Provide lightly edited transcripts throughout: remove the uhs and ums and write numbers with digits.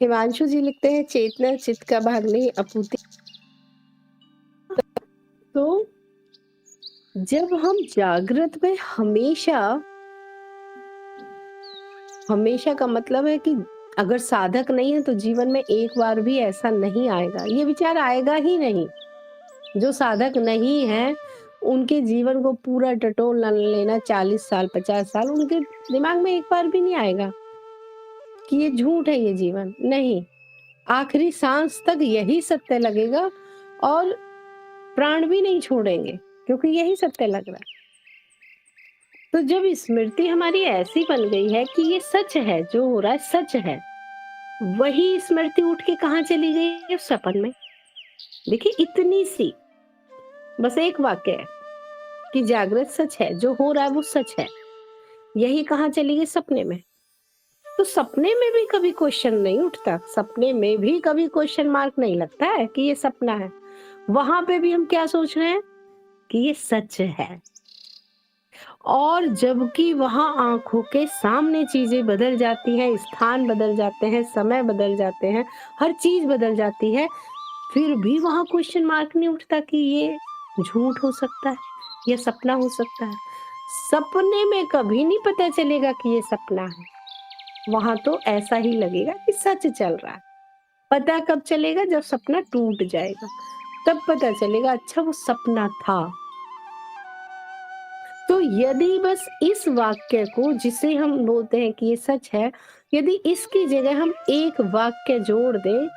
हिमांशु जी लिखते हैं, चेतना चित्त का भाग नहीं, अपूर्ति। तो जब हम जागृत में हमेशा हमेशा का मतलब है कि अगर साधक नहीं है तो जीवन में एक बार भी ऐसा नहीं आएगा, ये विचार आएगा ही नहीं। जो साधक नहीं है उनके जीवन को पूरा टटोल लेना 40 साल 50 साल, उनके दिमाग में एक बार भी नहीं आएगा कि ये झूठ है, ये जीवन नहीं। आखिरी सांस तक यही सत्य लगेगा और प्राण भी नहीं छोड़ेंगे, क्योंकि यही सत्य लग रहा है। तो जब स्मृति हमारी ऐसी बन गई है कि ये सच है, जो हो रहा है सच है, वही स्मृति उठ के कहाँ चली गई? सपन में। देखिए, इतनी सी बस एक वाक्य है कि जागृत सच है, जो हो रहा है वो सच है, यही कहाँ चली गई? सपने में। तो सपने में भी कभी क्वेश्चन नहीं उठता, सपने में भी कभी क्वेश्चन मार्क नहीं लगता है कि ये सपना है। वहां पे भी हम क्या सोच रहे हैं कि ये सच है, और जबकि वहां आंखों के सामने चीजें बदल जाती हैं, स्थान बदल जाते हैं, समय बदल जाते हैं, हर चीज बदल जाती है, फिर भी वहां क्वेश्चन मार्क नहीं उठता कि ये झूठ हो सकता है या सपना हो सकता है। सपने में कभी नहीं पता चलेगा कि ये सपना है, वहां तो ऐसा ही लगेगा कि सच चल रहा है। पता कब चलेगा? जब सपना टूट जाएगा, तब पता चलेगा अच्छा वो सपना था। तो यदि बस इस वाक्य को, जिसे हम बोलते हैं कि ये सच है, यदि इसकी जगह हम एक वाक्य जोड़ दें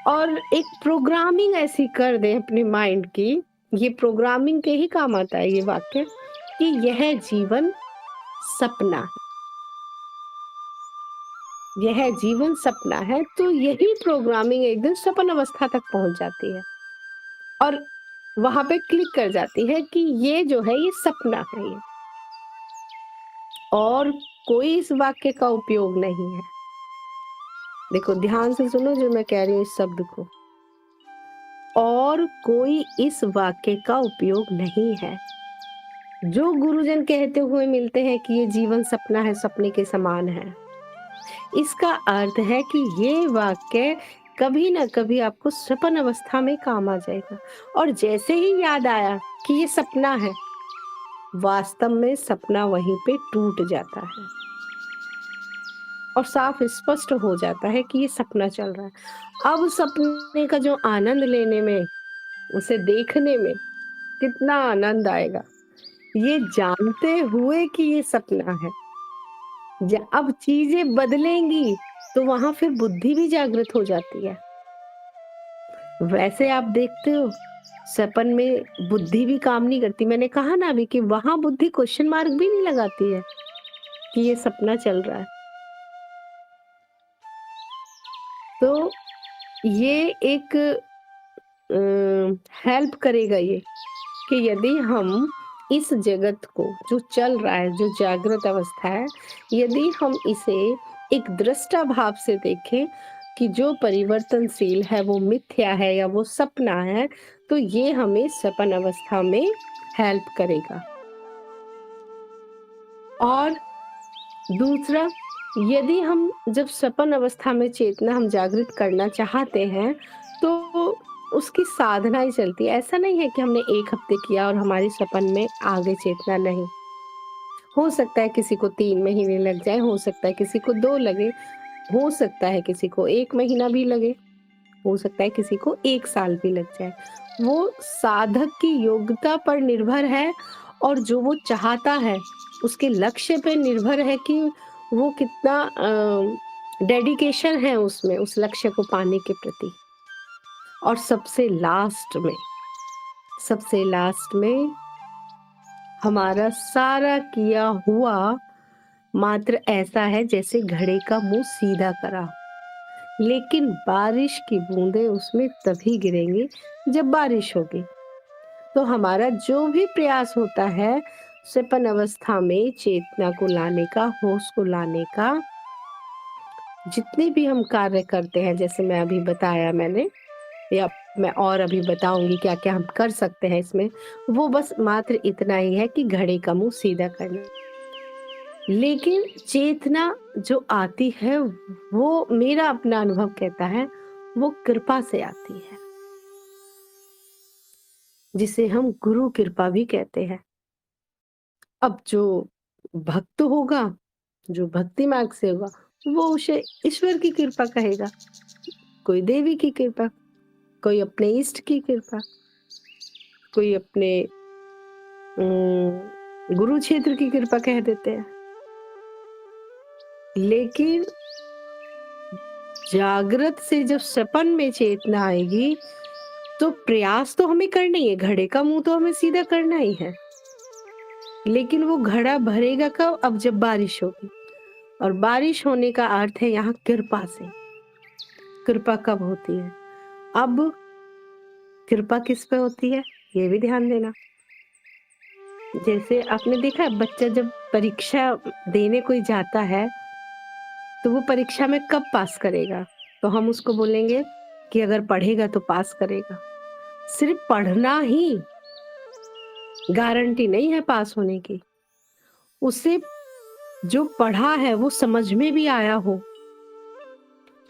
और एक प्रोग्रामिंग ऐसी कर दें अपने माइंड की, ये प्रोग्रामिंग के ही काम आता है ये वाक्य, कि यह जीवन सपना है, यह जीवन सपना है, तो यही प्रोग्रामिंग एक दिन सपन अवस्था तक पहुंच जाती है और वहां पे क्लिक कर जाती है कि ये जो है ये सपना है, ये और कोई इस वाक्य का उपयोग नहीं है। देखो, ध्यान से सुनो जो मैं कह रही हूँ इस शब्द को, और कोई इस वाक्य का उपयोग नहीं है। जो गुरुजन कहते हुए मिलते हैं कि ये जीवन सपना है, सपने के समान है, इसका अर्थ है कि ये वाक्य कभी ना कभी आपको सपन अवस्था में काम आ जाएगा, और जैसे ही याद आया कि ये सपना है, वास्तव में सपना वहीं पे टूट जाता है और साफ स्पष्ट हो जाता है कि ये सपना चल रहा है। अब सपने का जो आनंद लेने में, उसे देखने में कितना आनंद आएगा, ये जानते हुए कि ये सपना है। अब चीजें बदलेंगी तो वहां फिर बुद्धि भी जागृत हो जाती है। वैसे आप देखते हो सपन में बुद्धि भी काम नहीं करती। मैंने कहा ना अभी कि वहां बुद्धि क्वेश्चन मार्क भी नहीं लगाती है कि ये सपना चल रहा है। तो ये एक हेल्प करेगा ये कि यदि हम इस जगत को, जो चल रहा है, जो जागृत अवस्था है, यदि हम इसे एक दृष्टा भाव से देखें कि जो परिवर्तनशील है वो मिथ्या है या वो सपना है, तो ये हमें सपन अवस्था में हेल्प करेगा। और दूसरा, यदि हम जब सपन अवस्था में चेतना हम जागृत करना चाहते हैं तो उसकी साधना ही चलती है। ऐसा नहीं है कि हमने 1 हफ्ते किया और हमारी सपन में आ गई चेतना, नहीं। हो सकता है किसी को 3 महीने लग जाए, हो सकता है किसी को 2 लगे, हो सकता है किसी को 1 महीना भी लगे, हो सकता है किसी को 1 साल भी लग जाए। वो साधक की योग्यता पर निर्भर है और जो वो चाहता है उसके लक्ष्य पे निर्भर है कि वो कितना डेडिकेशन है उसमें, उस लक्ष्य को पाने के प्रति। और सबसे लास्ट में हमारा सारा किया हुआ मात्र ऐसा है जैसे घड़े का मुंह सीधा करा, लेकिन बारिश की बूंदें उसमें तभी गिरेंगी जब बारिश होगी। तो हमारा जो भी प्रयास होता है सपन अवस्था में चेतना को लाने का, होश को लाने का, जितने भी हम कार्य करते हैं, जैसे मैं अभी बताया मैंने, या मैं और अभी बताऊँगी क्या-क्या हम कर सकते हैं इसमें। वो बस मात्र इतना ही है कि घड़े का मुँह सीधा करना। लेकिन चेतना जो आती है, वो मेरा अपना अनुभव कहता है, वो कृपा से आती है, जिसे हम गुरु कृपा भी कहते हैं। अब जो भक्त होगा, जो भक्ति मार्ग से होगा, वो उसे ईश्वर की कृपा कहेगा, कोई देवी की कृपा, कोई अपने इष्ट की कृपा, कोई अपने गुरु क्षेत्र की कृपा कह देते हैं। लेकिन जागृत से जब सपन में चेतना आएगी, तो प्रयास तो हमें करना ही है, घड़े का मुंह तो हमें सीधा करना ही है। लेकिन वो घड़ा भरेगा कब? अब जब बारिश होगी, और बारिश होने का अर्थ है यहाँ कृपा से। कृपा कब होती है? अब कृपा किस पे होती है, ये भी ध्यान देना। जैसे आपने देखा है, बच्चा जब परीक्षा देने कोई जाता है, तो वो परीक्षा में कब पास करेगा? तो हम उसको बोलेंगे कि अगर पढ़ेगा तो पास करेगा। सिर्फ पढ़ना ही गारंटी नहीं है पास होने की। उसे जो पढ़ा है वो समझ में भी आया हो,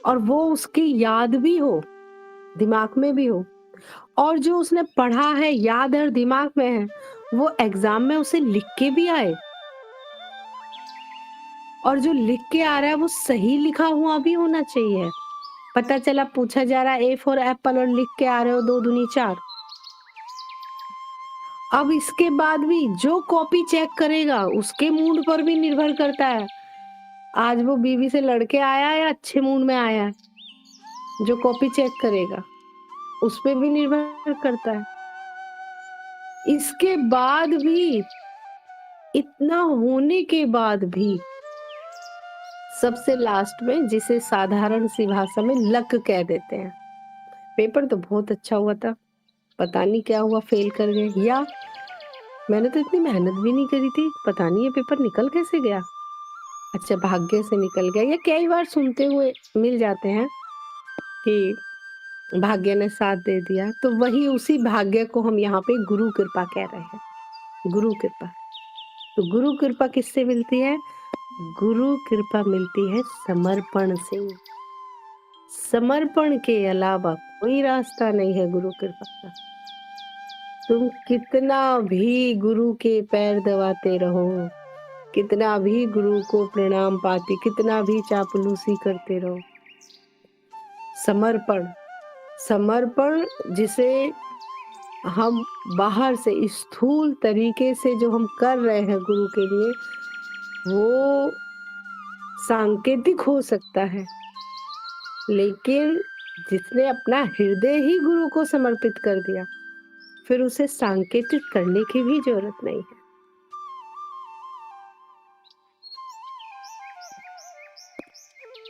और वो उसकी याद भी हो, दिमाग में भी हो, और जो उसने पढ़ा है, याद है और दिमाग में है, वो एग्जाम में उसे लिख के भी आए, और जो लिख के आ रहा है वो सही लिखा हुआ भी होना चाहिए। पता चला पूछा जा रहा है ए फॉर एप्पल और लिख के आ रहे हो 2 दूनी 4। अब इसके बाद भी जो कॉपी चेक करेगा उसके मूड पर भी निर्भर करता है, आज वो बीवी से लड़के आया है या अच्छे मूड में आया है। जो कॉपी चेक करेगा उस पे भी निर्भर करता है। इसके बाद भी, इतना होने के बाद भी, सबसे लास्ट में जिसे साधारण सी भाषा में लक कह देते हैं, पेपर तो बहुत अच्छा हुआ था, पता नहीं क्या हुआ, फेल कर गए, या मैंने तो इतनी मेहनत भी नहीं करी थी, पता नहीं ये पेपर निकल कैसे गया। अच्छा, भाग्य से निकल गया। या कई बार सुनते हुए मिल जाते हैं कि भाग्य ने साथ दे दिया, तो वही उसी भाग्य को हम यहाँ पे गुरु कृपा कह रहे हैं। गुरु कृपा। तो गुरु कृपा किससे मिलती है? गुरु कृपा मिलती है समर्पण से। समर्पण के अलावा कोई रास्ता नहीं है गुरु कृपा का। तुम कितना भी गुरु के पैर दबाते रहो, कितना भी गुरु को प्रणाम पाती, कितना भी चापलूसी करते रहो, समर्पण, समर्पण जिसे हम बाहर से स्थूल तरीके से जो हम कर रहे हैं गुरु के लिए, वो सांकेतिक हो सकता है, लेकिन जिसने अपना हृदय ही गुरु को समर्पित कर दिया, फिर उसे सांकेतिक करने की भी जरूरत नहीं है।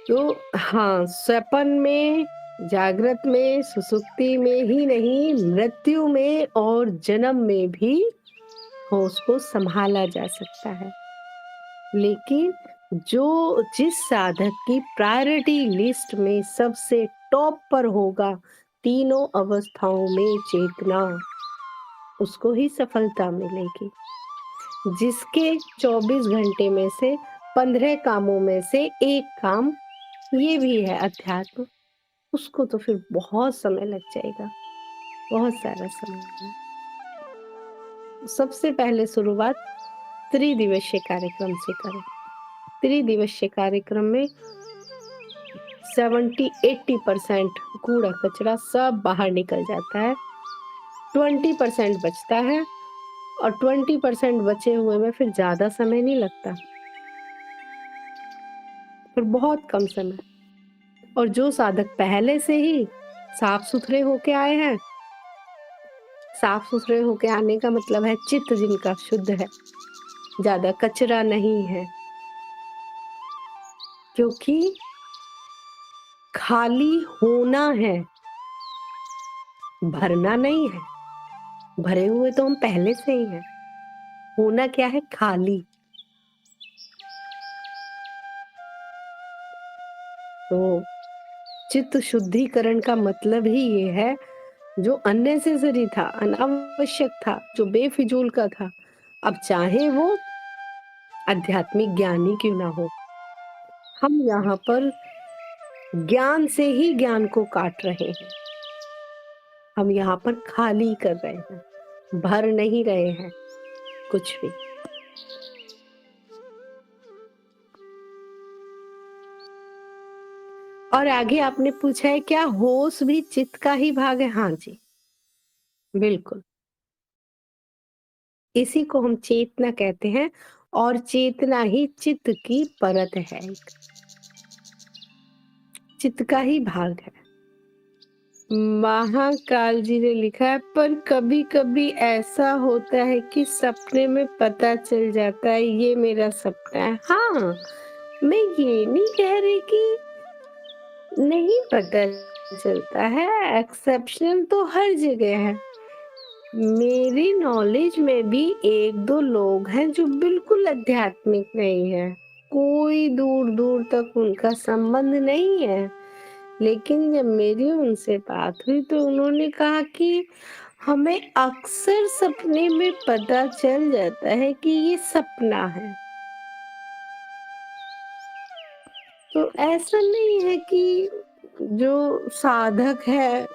तो हाँ, स्वप्न में, जागृत में, सुसुप्ति में ही नहीं, मृत्यु में और जन्म में भी होश को संभाला जा सकता है। लेकिन जिस साधक की प्रायोरिटी लिस्ट में सबसे टॉप पर होगा तीनों अवस्थाओं में चेतना, उसको ही सफलता मिलेगी। जिसके 24 घंटे में से 15 कामों में से एक काम ये भी है अध्यात्म, उसको तो फिर बहुत समय लग जाएगा, बहुत सारा समय। सबसे पहले शुरुआत त्रिदिवसीय कार्यक्रम से करें। त्रिदिवसीय कार्यक्रम में 70-80% कूड़ा कचरा सब बाहर निकल जाता है, 20% बचता है, और 20% बचे हुए में फिर ज्यादा समय नहीं लगता, फिर बहुत कम समय। और जो साधक पहले से ही साफ सुथरे होके आए हैं, साफ सुथरे होके आने का मतलब है चित्त जिनका शुद्ध है, ज्यादा कचरा नहीं है, क्योंकि खाली होना है, भरना नहीं है। भरे हुए तो हम पहले से ही हैं। होना क्या है? खाली। तो चित्त शुद्धिकरण का मतलब ही ये है जो अननेसेसरी था, अनावश्यक था, जो बेफिजूल का था, अब चाहे वो आध्यात्मिक ज्ञान ही क्यों ना हो, हम यहाँ पर ज्ञान से ही ज्ञान को काट रहे हैं। हम यहाँ पर खाली कर रहे हैं, भर नहीं रहे हैं कुछ भी। और आगे आपने पूछा है क्या होश भी चित्त का ही भाग है? हाँ जी, बिल्कुल। इसी को हम चेतना कहते हैं और चेतना ही चित्त की परत है, चित्त का ही भाग है। महाकाल जी ने लिखा है, पर कभी-कभी ऐसा होता है कि सपने में पता चल जाता है ये मेरा सपना है। हाँ, मैं ये नहीं कह रही कि नहीं पता चलता है, एक्सेप्शनल तो हर जगह है। मेरी नॉलेज में भी 1-2 लोग हैं जो बिल्कुल आध्यात्मिक नहीं है। कोई दूर-दूर तक उनका संबंध नहीं है। लेकिन जब मेरी उनसे बात हुई तो उन्होंने कहा कि हमें अक्सर सपने में पता चल जाता है कि ये सपना है। तो ऐसा नहीं है कि जो साधक है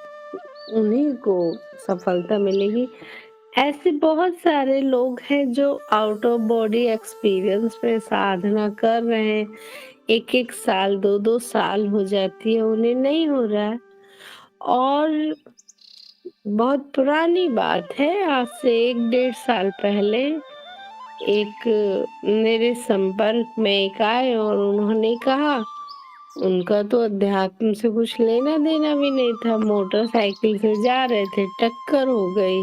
उन्हीं को सफलता मिलेगी। ऐसे बहुत सारे लोग हैं जो आउट ऑफ बॉडी एक्सपीरियंस में साधना कर रहे हैं। 1-1 साल, 2-2 साल हो जाती है, उन्हें नहीं हो रहा है। और बहुत पुरानी बात है, आज से 1 डेढ़ साल पहले एक मेरे संपर्क में एक आए और उन्होंने कहा उनका तो अध्यात्म से कुछ लेना-देना भी नहीं था। मोटरसाइकिल से जा रहे थे, टक्कर हो गई,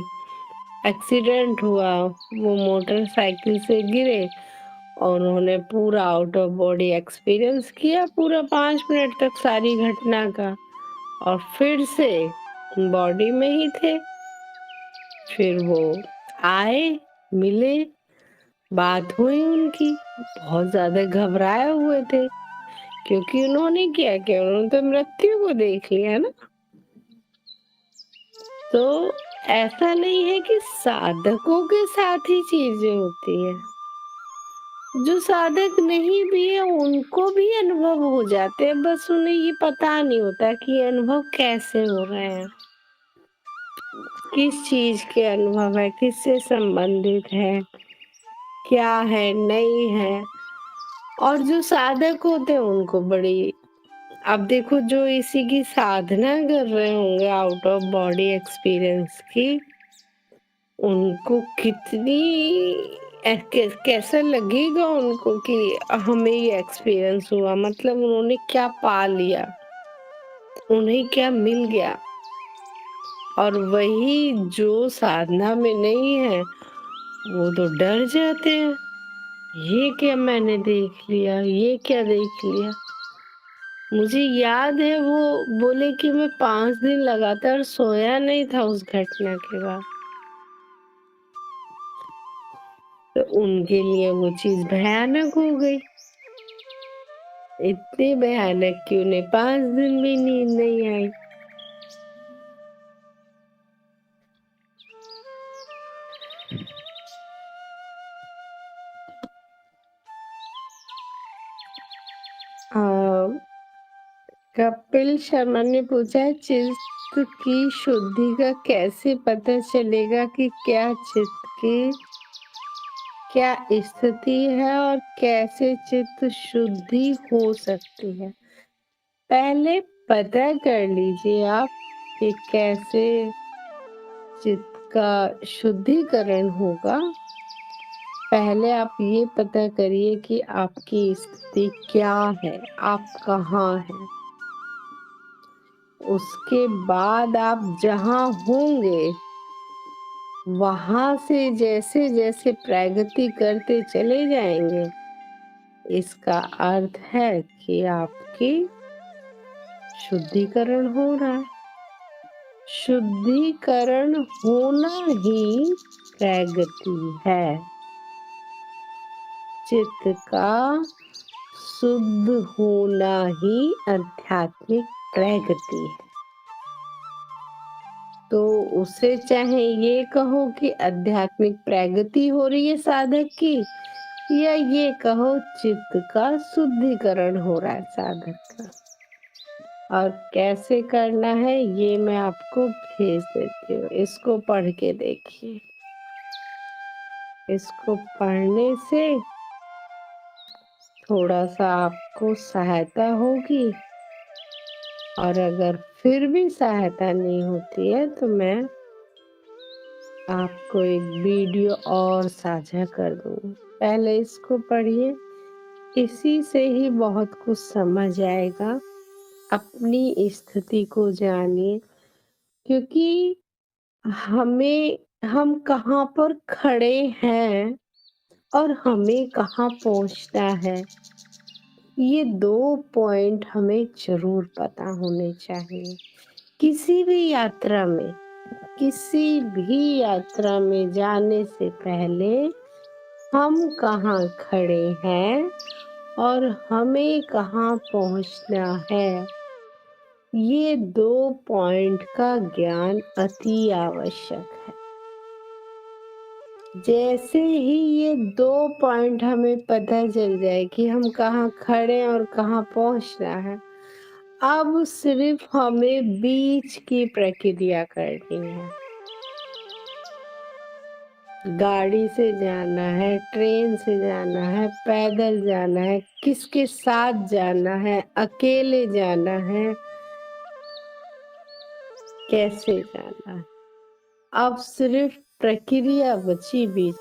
एक्सीडेंट हुआ, वो मोटरसाइकिल से गिरे और उन्होंने पूरा आउट ऑफ बॉडी एक्सपीरियंस किया, पूरा 5 मिनट तक सारी घटना का, और फिर से बॉडी में ही थे। फिर वो आए, मिले, बात हुई उनकी, बहुत ज़्यादा घबराए हुए थे क्योंकि उन्होंने क्या किया, उन्होंने तो मृत्यु को देख लिया ना। तो ऐसा नहीं है कि साधकों के साथ ही चीजें होती है, जो साधक नहीं भी है उनको भी अनुभव हो जाते हैं, बस उन्हें ये पता नहीं होता कि ये अनुभव कैसे हो रहे हैं, किस चीज के अनुभव है, किससे संबंधित है, क्या है, नहीं है। और जो साधक होते हैं उनको बड़ी, अब देखो जो इसी की साधना कर रहे होंगे आउट ऑफ बॉडी एक्सपीरियंस की, उनको कितनी कैसा लगेगा उनको कि हमें ये एक्सपीरियंस हुआ, मतलब उन्होंने क्या पा लिया, उन्हें क्या मिल गया। और वही जो साधना में नहीं है वो तो डर जाते हैं, ये क्या मैंने देख लिया, ये क्या देख लिया। मुझे याद है वो बोले कि मैं 5 दिन लगातार सोया नहीं था उस घटना के बाद। तो उनके लिए वो चीज भयानक हो गई, इतनी भयानक कि उन्हें 5 दिन भी नींद नहीं आई। कपिल शर्मा ने पूछा है, चित्त की शुद्धि का कैसे पता चलेगा कि क्या चित्त की क्या स्थिति है और कैसे चित्त शुद्धि हो सकती है? पहले पता कर लीजिए आप कि कैसे चित्त का शुद्धिकरण होगा। पहले आप ये पता करिए कि आपकी स्थिति क्या है, आप कहाँ हैं। उसके बाद आप जहाँ होंगे वहां से जैसे जैसे प्रगति करते चले जाएंगे, इसका अर्थ है कि आपकी शुद्धिकरण हो रहा है। शुद्धिकरण होना ही प्रगति है। चित्त का शुद्ध होना ही आध्यात्मिक प्रगति है। तो उससे चाहे ये कहो कि आध्यात्मिक प्रगति हो रही है साधक की, या ये कहो चित्त का शुद्धिकरण हो रहा है साधक का। और कैसे करना है ये मैं आपको भेज देती हूँ, इसको पढ़ के देखिए। इसको पढ़ने से थोड़ा-सा आपको सहायता होगी, और अगर फिर भी सहायता नहीं होती है तो मैं आपको एक वीडियो और साझा कर दूँगी। पहले इसको पढ़िए, इसी से ही बहुत कुछ समझ आएगा। अपनी स्थिति को जानिए, क्योंकि हम कहाँ पर खड़े हैं और हमें कहाँ पहुँचना है, ये 2 पॉइंट हमें ज़रूर पता होने चाहिए। किसी भी यात्रा में जाने से पहले हम कहाँ खड़े हैं और हमें कहाँ पहुँचना है, ये 2 पॉइंट का ज्ञान अति आवश्यक है। जैसे ही ये 2 पॉइंट हमें पता चल जाए कि हम कहाँ खड़े हैं और कहाँ पहुँचना है, अब सिर्फ हमें बीच की प्रक्रिया करनी है। गाड़ी से जाना है, ट्रेन से जाना है, पैदल जाना है, किसके साथ जाना है, अकेले जाना है, कैसे जाना है। अब सिर्फ प्रक्रिया बची बीच।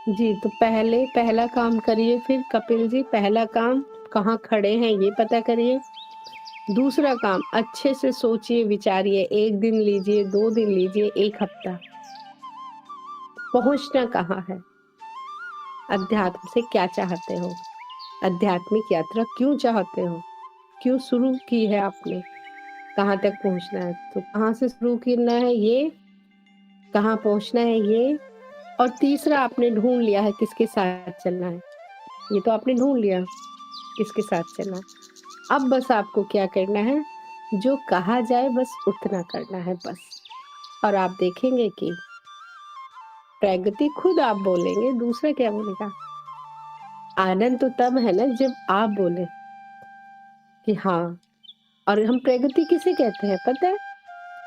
जी, तो पहला काम करिए, फिर कपिल जी पहला काम कहाँ खड़े हैं ये पता करिए। दूसरा काम अच्छे से सोचिए, विचारिए, 1 दिन लीजिए, 2 दिन लीजिए, 1 हफ्ता। पहुँचना कहाँ है? अध्यात्म से क्या चाहते हो? आध्यात्मिक यात्रा क्यों चाहते हो? क्यों शुरू की है आपने? कहाँ तक पहुँचना है? तो कहाँ से शुरू करना है ये, कहाँ पहुँचना है ये, और तीसरा आपने ढूँढ लिया है किसके साथ चलना है। ये तो आपने ढूँढ लिया। किसके साथ चलना है। अब बस आपको क्या करना है, जो कहा जाए बस उतना करना है बस। और आप देखेंगे कि प्रगति खुद आप बोलेंगे, दूसरा क्या बोलेगा? आनंद तो तब है ना जब आप बोले कि हाँ। और हम प्रगति किसे कहते हैं पता है?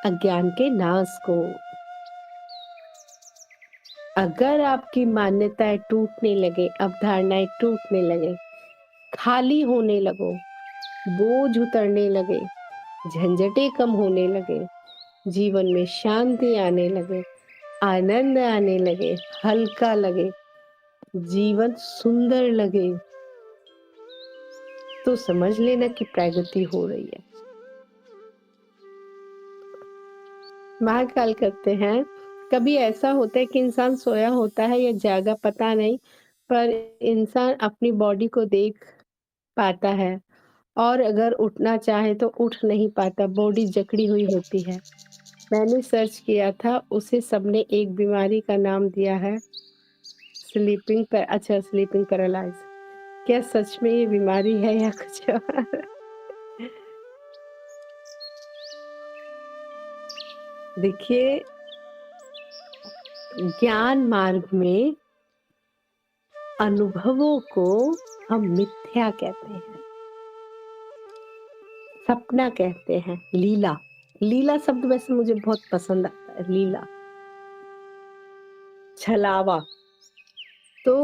अज्ञान के नाश को। अगर आपकी मान्यताएं टूटने लगे, अवधारणाएं टूटने लगे, खाली होने लगो, बोझ उतरने लगे, झंझटें कम होने लगे, जीवन में शांति आने लगे, आनंद आने लगे, हल्का लगे, जीवन सुंदर लगे, तो समझ लेना कि प्रगति हो रही है। महाकाल करते हैं। कभी ऐसा होता है कि इंसान सोया होता है या जागा पता नहीं, पर इंसान अपनी बॉडी को देख पाता है और अगर उठना चाहे तो उठ नहीं पाता, बॉडी जकड़ी हुई होती है। मैंने सर्च किया था, उसे सबने एक बीमारी का नाम दिया है स्लीपिंग पैरालाइज। क्या सच में ये बीमारी है या कुछ और? देखिए, ज्ञान मार्ग में अनुभवों को हम मिथ्या कहते हैं, सपना कहते हैं, लीला। लीला शब्द वैसे मुझे बहुत पसंद आता है, लीला, छलावा। तो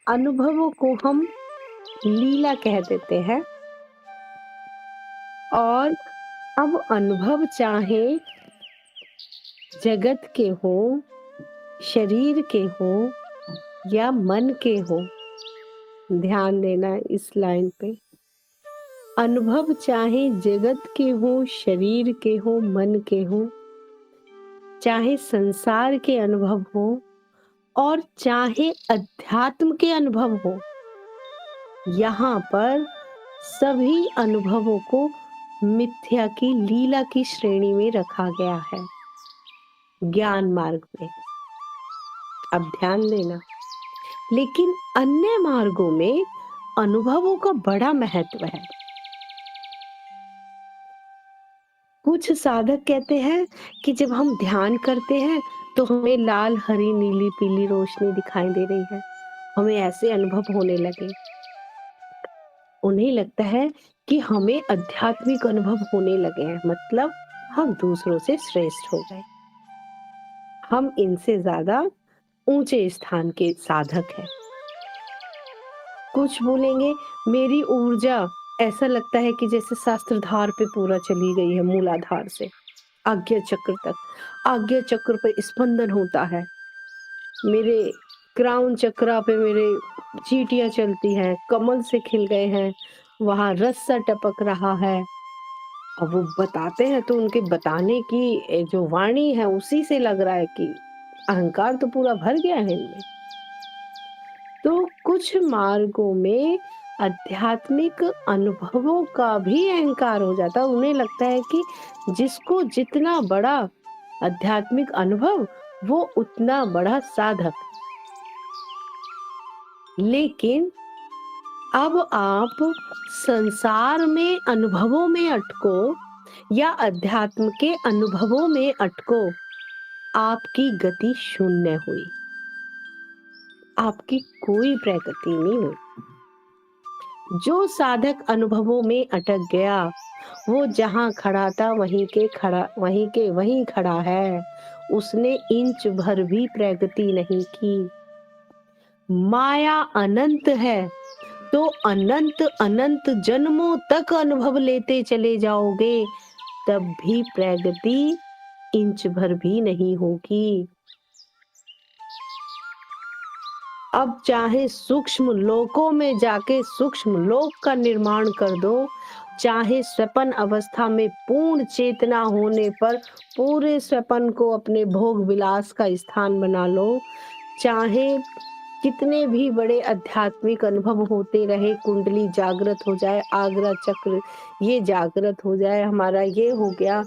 अनुभवों को हम लीला कह देते हैं। और अब अनुभव चाहे जगत के हो, शरीर के हो या मन के हो, ध्यान देना इस लाइन पे। अनुभव चाहे जगत के हो, शरीर के हो, मन के हो, चाहे संसार के अनुभव हो और चाहे अध्यात्म के अनुभव हो, यहाँ पर सभी अनुभवों को मिथ्या की लीला की श्रेणी में रखा गया है ज्ञान मार्ग में। अब ध्यान देना, लेकिन अन्य मार्गों में अनुभवों का बड़ा महत्व है। कुछ साधक कहते हैं कि जब हम ध्यान करते हैं तो हमें लाल, हरी, नीली, पीली रोशनी दिखाई दे रही है, हमें ऐसे अनुभव होने लगे। उन्हें लगता है कि हमें आध्यात्मिक अनुभव होने लगे हैं, मतलब हम दूसरों से श्रेष्ठ हो गए, हम इनसे ज्यादा ऊंचे स्थान के साधक हैं। कुछ बोलेंगे मेरी ऊर्जा ऐसा लगता है कि जैसे शास्त्रधार पे पूरा चली गई है, मूलाधार से आज्ञा चक्र तक। आज्ञा चक्र पे स्पंदन होता है, मेरे क्राउन चक्रा पे मेरे चींटियां चलती हैं, कमल से खिल गए हैं, वहां रस सा टपक रहा है। अब वो बताते हैं तो उनके बताने की जो वाणी है उसी से लग रहा है कि अहंकार तो पूरा भर गया है इनमें। तो कुछ मार्गों में आध्यात्मिक अनुभवों का भी अहंकार हो जाता है। उन्हें लगता है कि जिसको जितना बड़ा आध्यात्मिक अनुभव वो उतना बड़ा साधक। लेकिन अब आप संसार में अनुभवों में अटको या अध्यात्म के अनुभवों में अटको, आपकी गति शून्य हुई, आपकी कोई प्रगति नहीं हुई। जो साधक अनुभवों में अटक गया, वो जहां खड़ा था वहीं खड़ा है। उसने इंच भर भी प्रगति नहीं की। माया अनंत है, तो अनंत अनंत जन्मों तक अनुभव लेते चले जाओगे, तब भी प्रगति इंच भर भी नहीं होगी। अब चाहे सूक्ष्म लोकों में जाके सूक्ष्म लोक का निर्माण कर दो, चाहे स्वपन अवस्था में पूर्ण चेतना होने पर पूरे स्वपन को अपने भोग विलास का स्थान बना लो, चाहे कितने भी बड़े आध्यात्मिक अनुभव होते रहे, कुंडली जागृत हो जाए, आगरा चक्र ये जागृत हो जाए, हमारा ये हो गया,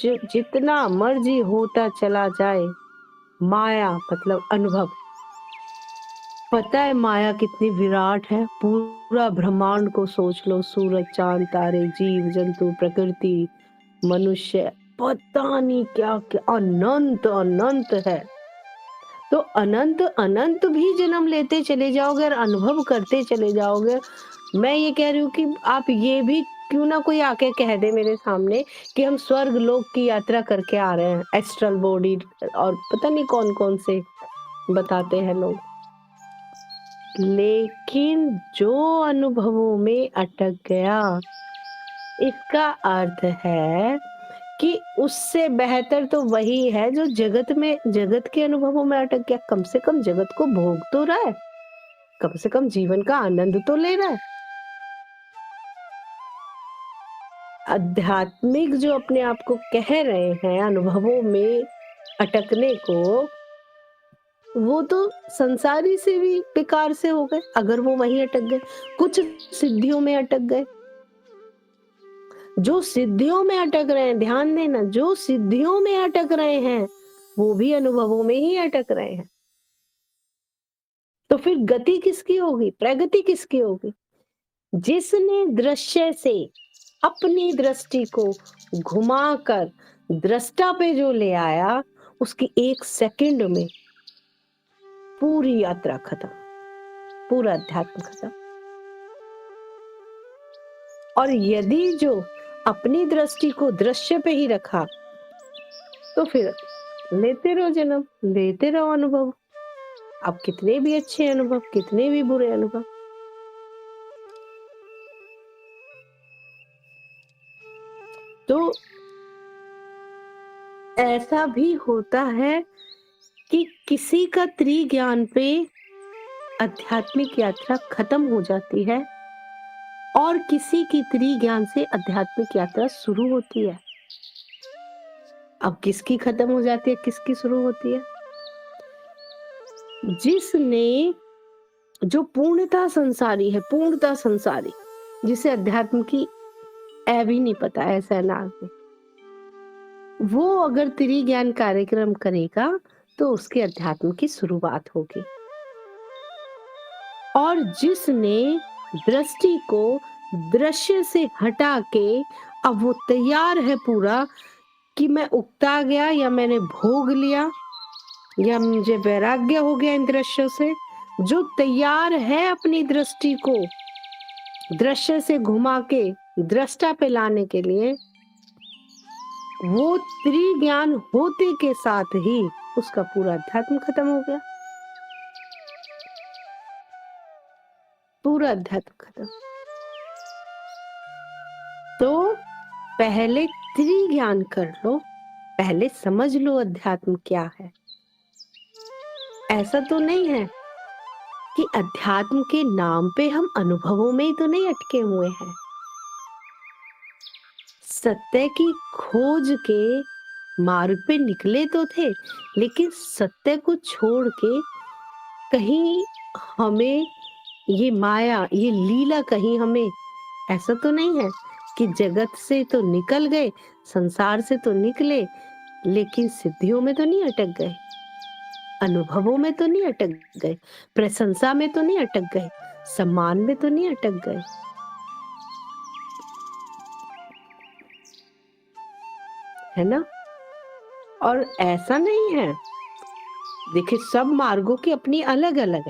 जितना मर्जी होता चला जाए, माया मतलब अनुभव पता है माया कितनी विराट है? पूरा ब्रह्मांड को सोच लो, सूरज, चाँद, तारे, जीव, जंतु, प्रकृति, मनुष्य, पता नहीं क्या-क्या अनंत, अनंत है। तो अनंत, अनंत भी जन्म लेते चले जाओगे और अनुभव करते चले जाओगे। मैं ये कह रही हूँ कि आप ये भी क्यों ना कोई आके कह दे मेरे सामने कि हम स्वर्ग लोक की यात्रा करके आ रहे हैं, एस्ट्रल बॉडी और पता नहीं कौन-कौन से बताते हैं लोग। लेकिन जो अनुभवों में अटक गया, इसका अर्थ है कि उससे बेहतर तो वही है जो जगत के अनुभवों में अटक गया। कम से कम जगत को भोग तो रहा है, कम से कम जीवन का आनंद तो ले रहा है। आध्यात्मिक जो अपने आप को कह रहे हैं अनुभवों में अटकने को, वो तो संसारी से भी बेकार से हो गए अगर वो वहीं अटक गए। कुछ सिद्धियों में अटक गए। जो सिद्धियों में अटक रहे हैं, ध्यान देना, जो सिद्धियों में अटक रहे हैं, वो भी अनुभवों में ही अटक रहे हैं। तो फिर गति किसकी होगी? प्रगति किसकी होगी? जिसने दृश्य से अपनी दृष्टि को घुमाकर दृष्टा पे जो ले आया, उसकी 1 सेकंड में पूरी यात्रा खत्म, पूरा अध्यात्म खत्म। और यदि जो अपनी दृष्टि को दृश्य पे ही रखा, तो फिर लेते रहो जन्म, लेते रहो अनुभव। अब कितने भी अच्छे अनुभव, कितने भी बुरे अनुभव। तो ऐसा भी होता है कि किसी का त्रिज्ञान पे आध्यात्मिक यात्रा खत्म हो जाती है और किसी की त्रिज्ञान से आध्यात्मिक यात्रा शुरू होती है। अब किसकी खत्म हो जाती है, किसकी शुरू होती है? जिसने जो पूर्णता संसारी है, पूर्णता संसारी, जिसे अध्यात्म की ऐ भी नहीं पता, ऐसा है ना, वो अगर त्रिज्ञान कार्यक्रम करेगा तो उसके अध्यात्म की शुरुआत होगी। और जिसने दृष्टि को दृश्य से हटा के अब वो तैयार है पूरा कि मैं उकता गया या मैंने भोग लिया या मुझे वैराग्य हो गया इन दृश्यों से, जो तैयार है अपनी दृष्टि को दृश्य से घुमा के दृष्टा पे लाने के लिए, वो त्रिज्ञान होते के साथ ही उसका पूरा अध्यात्म खत्म हो गया, पूरा अध्यात्म खत्म। तो पहले त्रिज्ञान कर लो, पहले समझ लो अध्यात्म क्या है। ऐसा तो नहीं है कि अध्यात्म के नाम पे हम अनुभवों में ही तो नहीं अटके हुए हैं। सत्य की खोज के मार्ग पे निकले तो थे, लेकिन सत्य को छोड़ के कहीं हमें ये माया, ये लीला कहीं हमें, ऐसा तो नहीं है कि जगत से तो निकल गए, संसार से तो निकले, लेकिन सिद्धियों में तो नहीं अटक गए, अनुभवों में तो नहीं अटक गए, प्रशंसा में तो नहीं अटक गए, सम्मान में तो नहीं अटक गए। है ना? और ऐसा नहीं है, देखिए सब मार्गों की अपनी अलग-अलग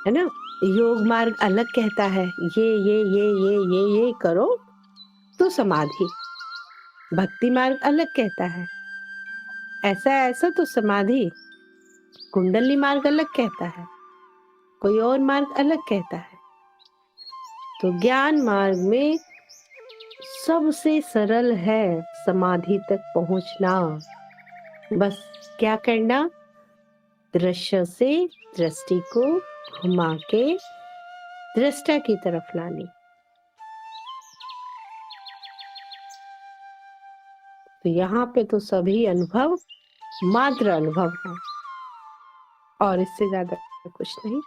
है ना? योग मार्ग अलग कहता है ये करो तो समाधि। भक्ति मार्ग अलग कहता है ऐसा तो समाधि। कुंडली मार्ग अलग कहता है, कोई और मार्ग अलग कहता है। तो ज्ञान मार्ग में सबसे सरल है समाधि तक पहुंचना। बस क्या करना? दृश्य से दृष्टि को घुमा के दृष्टा की तरफ लानी। तो यहाँ पे तो सभी अनुभव मात्र अनुभव है और इससे ज्यादा कुछ नहीं।